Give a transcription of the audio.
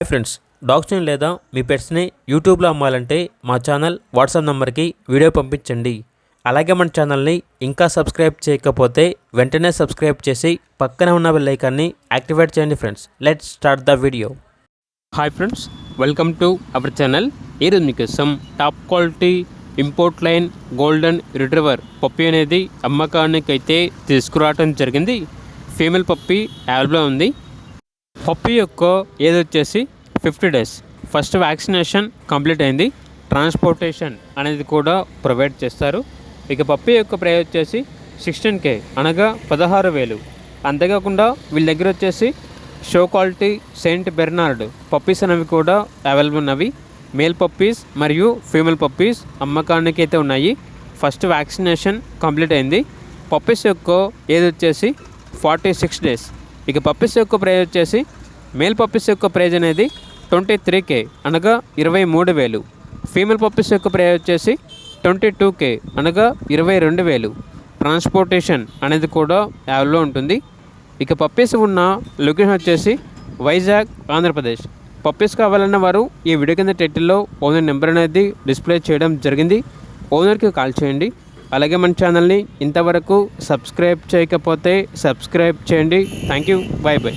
Hi friends, డాగ్స్ని లేదా మీ పెట్స్ని యూట్యూబ్లో అమ్మాలంటే మా ఛానల్ వాట్సాప్ నెంబర్కి వీడియో పంపించండి. అలాగే మన ఛానల్ని ఇంకా సబ్స్క్రైబ్ చేయకపోతే వెంటనే సబ్స్క్రైబ్ చేసి పక్కనే ఉన్న బెల్ ఐకాన్ని యాక్టివేట్ చేయండి. Friends, let's start the video. Hi friends, welcome to our channel. ఈరోజు మీకోసం top quality import line golden retriever puppy అనేది అమ్మకానికి అయితే తీసుకురావడం జరిగింది. ఫీమేల్ పప్పీ అవైలబుల్ ఉంది. పప్పీ యొక్క ఏజ్ వచ్చేసి 50 days. ఫస్ట్ వ్యాక్సినేషన్ కంప్లీట్ అయింది. ట్రాన్స్పోర్టేషన్ అనేది కూడా ప్రొవైడ్ చేస్తారు. ఇక పప్పీ యొక్క ప్రైస్ వచ్చేసి 16K, అనగా 16,000. అంతేకాకుండా వీళ్ళ దగ్గర వచ్చేసి show quality Saint Bernard puppies అనేవి కూడా అవైలబుల్ ఉన్నవి. మేల్ పప్పీస్ మరియు ఫీమేల్ పప్పీస్ అమ్మకానికి అయితే ఉన్నాయి. ఫస్ట్ వ్యాక్సినేషన్ కంప్లీట్ అయింది. పప్పీస్ యొక్క ఏజ్ వచ్చేసి 46 days. ఇక పప్పీస్ యొక్క ప్రైజ్ వచ్చేసి మేల్ పప్పీస్ యొక్క ప్రైజ్ అనేది 23K, అనగా 23,000. ఫీమేల్ పప్పీస్ యొక్క ప్రైజ్ వచ్చేసి 22K, అనగా 22,000. ట్రాన్స్పోర్టేషన్ అనేది కూడా యావ్లో ఉంటుంది. ఇక పప్పీస్ ఉన్న లొకేషన్ వచ్చేసి వైజాగ్, ఆంధ్రప్రదేశ్. పప్పీస్ కావాలన్న వారు ఈ వీడియో కింద టైటిల్లో ఓనర్ నెంబర్ అనేది డిస్ప్లే చేయడం జరిగింది. ఓనర్కి కాల్ చేయండి. అలాగే మన ఛానల్ని ఇంతవరకు సబ్స్క్రైబ్ చేయకపోతే సబ్స్క్రైబ్ చేయండి. Thank you. By by.